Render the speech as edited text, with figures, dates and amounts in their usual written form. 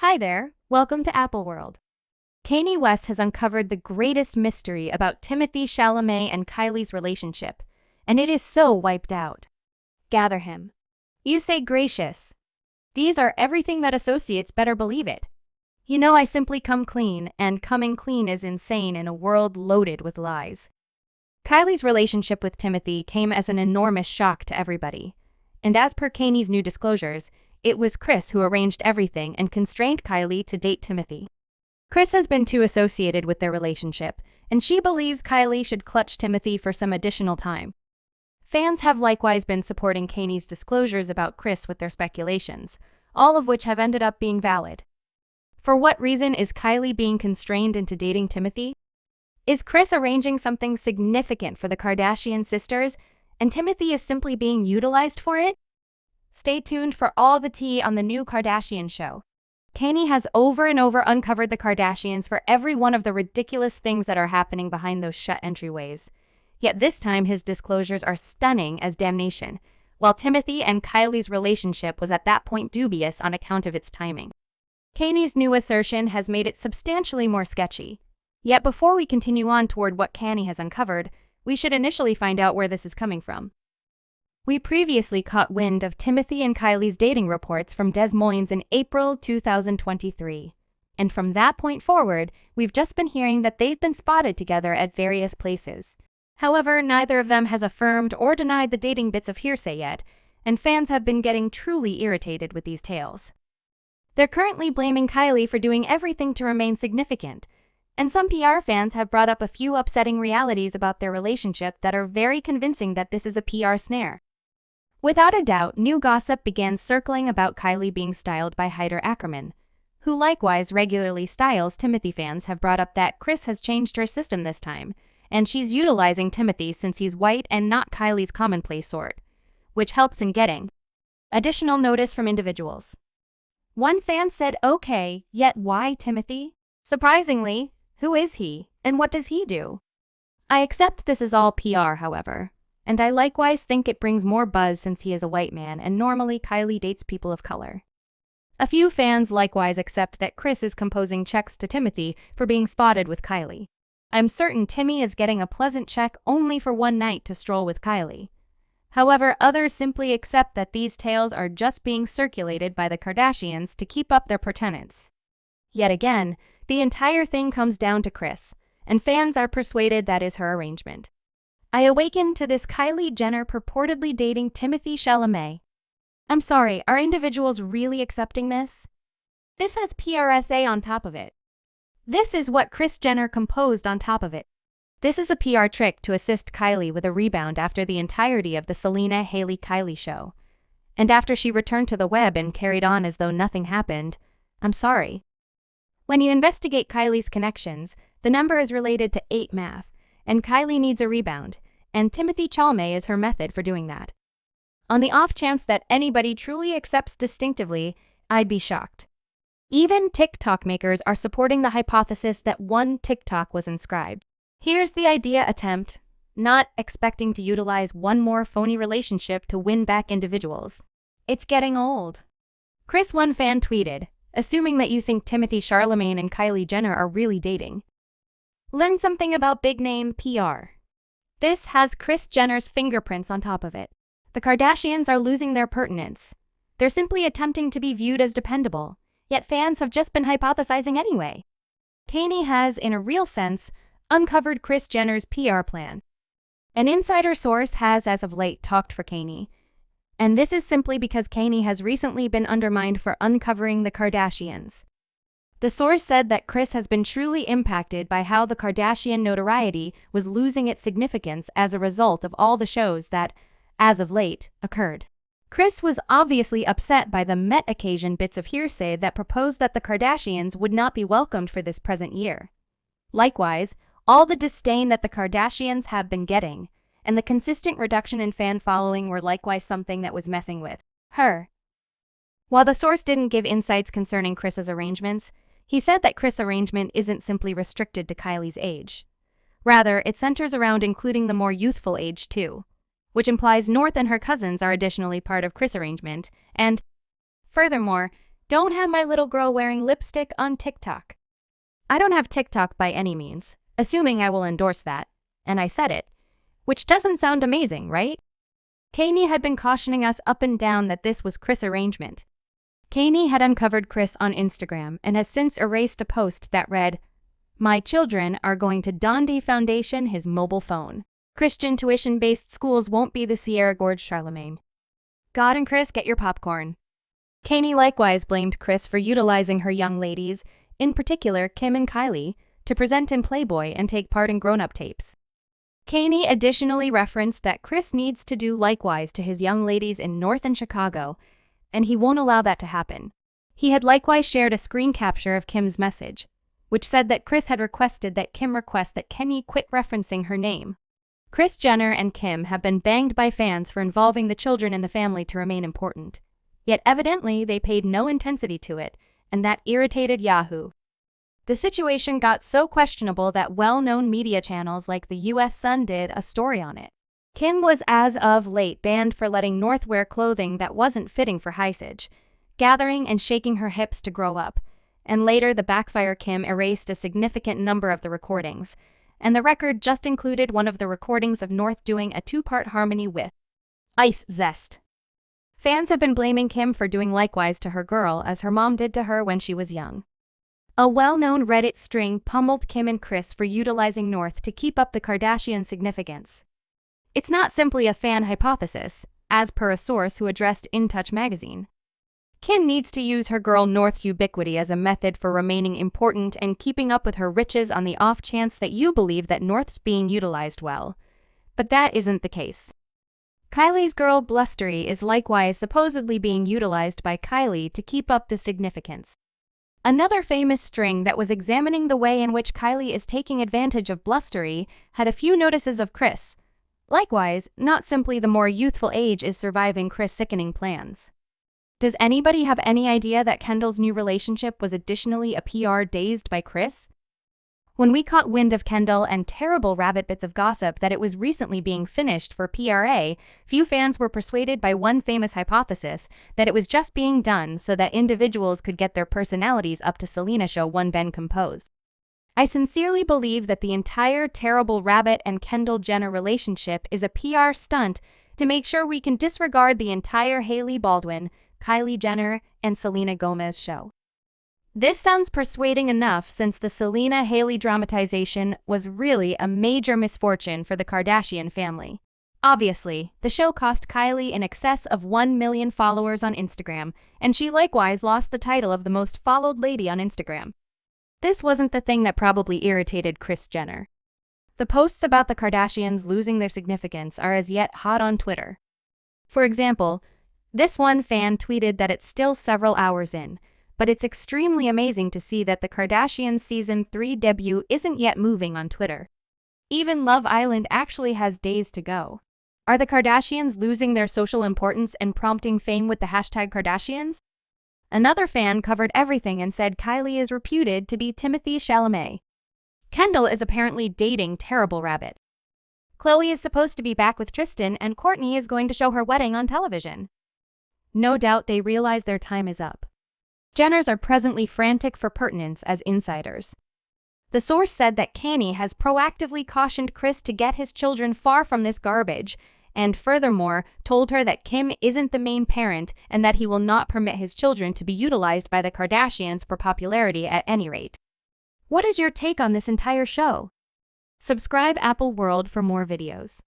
Hi there, welcome to Apple World. Kanye West has uncovered the greatest mystery about Timothée Chalamet and Kylie's relationship, and it is so wiped out. Gather him. You say gracious. These are everything that associates better believe it. You know I simply come clean, and coming clean is insane in a world loaded with lies. Kylie's relationship with Timothee came as an enormous shock to everybody. And as per Kanye's new disclosures, it was Kris who arranged everything and constrained Kylie to date Timothee. Kris has been too associated with their relationship, and she believes Kylie should clutch Timothee for some additional time. Fans have likewise been supporting Kanye's disclosures about Kris with their speculations, all of which have ended up being valid. For what reason is Kylie being constrained into dating Timothee? Is Kris arranging something significant for the Kardashian sisters, and Timothee is simply being utilized for it? Stay tuned for all the tea on the new Kardashian show. Kanye has over and over uncovered the Kardashians for every one of the ridiculous things that are happening behind those shut entryways. Yet this time his disclosures are stunning as damnation, while Timothee and Kylie's relationship was at that point dubious on account of its timing. Kanye's new assertion has made it substantially more sketchy. Yet before we continue on toward what Kanye has uncovered, we should initially find out where this is coming from. We previously caught wind of Timothee and Kylie's dating reports from Des Moines in April 2023. And from that point forward, we've just been hearing that they've been spotted together at various places. However, neither of them has affirmed or denied the dating bits of hearsay yet, and fans have been getting truly irritated with these tales. They're currently blaming Kylie for doing everything to remain significant, and some PR fans have brought up a few upsetting realities about their relationship that are very convincing that this is a PR snare. Without a doubt, new gossip began circling about Kylie being styled by Hyder Ackerman, who likewise regularly styles Timothee. Fans have brought up that Kris has changed her system this time, and she's utilizing Timothee since he's white and not Kylie's commonplace sort, which helps in getting additional notice from individuals. One fan said, "Okay, yet why Timothee? Surprisingly, who is he, and what does he do?" I accept this is all PR, however. And I likewise think it brings more buzz since he is a white man and normally Kylie dates people of color. A few fans likewise accept that Kris is composing checks to Timothee for being spotted with Kylie. I'm certain Timmy is getting a pleasant check only for one night to stroll with Kylie. However, others simply accept that these tales are just being circulated by the Kardashians to keep up their pretense. Yet again, the entire thing comes down to Kris, and fans are persuaded that is her arrangement. I awakened to this Kylie Jenner purportedly dating Timothée Chalamet. I'm sorry, are individuals really accepting this? This has PRSA on top of it. This is what Kris Jenner composed on top of it. This is a PR trick to assist Kylie with a rebound after the entirety of the Selena-Hailey-Kylie show. And after she returned to the web and carried on as though nothing happened, I'm sorry. When you investigate Kylie's connections, the number is related to 8 math. And Kylie needs a rebound, and Timothée Chalamet is her method for doing that. On the off chance that anybody truly accepts distinctively, I'd be shocked. Even TikTok makers are supporting the hypothesis that one TikTok was inscribed. Here's the idea attempt, not expecting to utilize one more phony relationship to win back individuals. It's getting old. Kris one fan tweeted, assuming that you think Timothée Chalamet and Kylie Jenner are really dating. Learn something about big-name PR. This has Kris Jenner's fingerprints on top of it. The Kardashians are losing their pertinence. They're simply attempting to be viewed as dependable, yet fans have just been hypothesizing anyway. Kanye has, in a real sense, uncovered Kris Jenner's PR plan. An insider source has, as of late, talked for Kanye, and this is simply because Kanye has recently been undermined for uncovering the Kardashians. The source said that Kris has been truly impacted by how the Kardashian notoriety was losing its significance as a result of all the shows that, as of late, occurred. Kris was obviously upset by the Met occasion bits of hearsay that proposed that the Kardashians would not be welcomed for this present year. Likewise, all the disdain that the Kardashians have been getting, and the consistent reduction in fan following were likewise something that was messing with her. While the source didn't give insights concerning Kris's arrangements, he said that Kris' arrangement isn't simply restricted to Kylie's age. Rather, it centers around including the more youthful age too, which implies North and her cousins are additionally part of Kris' arrangement, and furthermore, Don't have my little girl wearing lipstick on TikTok. I don't have TikTok by any means, assuming I will endorse that, and I said it, which doesn't sound amazing, right? Kanye had been cautioning us up and down that this was Kris' arrangement. Kanye had uncovered Kris on Instagram and has since erased a post that read, "My children are going to Dondi Foundation his mobile phone. Christian tuition-based schools won't be the Sierra Gorge Charlemagne." God and Kris, get your popcorn. Kanye likewise blamed Kris for utilizing her young ladies, in particular Kim and Kylie, to present in Playboy and take part in grown-up tapes. Kanye additionally referenced that Kris needs to do likewise to his young ladies in North and Chicago, and he won't allow that to happen. He had likewise shared a screen capture of Kim's message, which said that Kris had requested that Kim request that Kanye quit referencing her name. Kris Jenner and Kim have been banged by fans for involving the children in the family to remain important. Yet evidently they paid no intensity to it, and that irritated Yahoo. The situation got so questionable that well-known media channels like the US Sun did a story on it. Kim was as of late banned for letting North wear clothing that wasn't fitting for Hisage, gathering and shaking her hips to grow up, and later the backfire Kim erased a significant number of the recordings, and the record just included one of the recordings of North doing a two-part harmony with Ice Zest. Fans have been blaming Kim for doing likewise to her girl as her mom did to her when she was young. A well-known Reddit string pummeled Kim and Kris for utilizing North to keep up the Kardashian significance. It's not simply a fan hypothesis, as per a source who addressed In Touch magazine. Kim needs to use her girl North's ubiquity as a method for remaining important and keeping up with her riches on the off chance that you believe that North's being utilized well. But that isn't the case. Kylie's girl Blustery is likewise supposedly being utilized by Kylie to keep up the significance. Another famous string that was examining the way in which Kylie is taking advantage of Blustery had a few notices of Kris. Likewise, not simply the more youthful age is surviving Kris' sickening plans. Does anybody have any idea that Kendall's new relationship was additionally a PR dazed by Kris? When we caught wind of Kendall and terrible rabbit bits of gossip that it was recently being finished for PRA, few fans were persuaded by one famous hypothesis that it was just being done so that individuals could get their personalities up to Selena show one Ben composed. I sincerely believe that the entire terrible Rabbit and Kendall Jenner relationship is a PR stunt to make sure we can disregard the entire Hailey Baldwin, Kylie Jenner, and Selena Gomez show. This sounds persuading enough since the Selena-Hailey dramatization was really a major misfortune for the Kardashian family. Obviously, the show cost Kylie in excess of 1 million followers on Instagram, and she likewise lost the title of the most followed lady on Instagram. This wasn't the thing that probably irritated Kris Jenner. The posts about the Kardashians losing their significance are as yet hot on Twitter. For example, this one fan tweeted that it's still several hours in, but it's extremely amazing to see that the Kardashians' Season 3 debut isn't yet moving on Twitter. Even Love Island actually has days to go. Are the Kardashians losing their social importance and prompting fame with the hashtag Kardashians? Another fan covered everything and said Kylie is reputed to be Timothée Chalamet. Kendall is apparently dating Terrible Rabbit. Khloe is supposed to be back with Tristan, and Kourtney is going to show her wedding on television. No doubt they realize their time is up. Jenners are presently frantic for pertinence as insiders. The source said that Kanye has proactively cautioned Kris to get his children far from this garbage, and furthermore told her that Kim isn't the main parent and that he will not permit his children to be utilized by the Kardashians for popularity at any rate. What is your take on this entire show? Subscribe Apple World for more videos.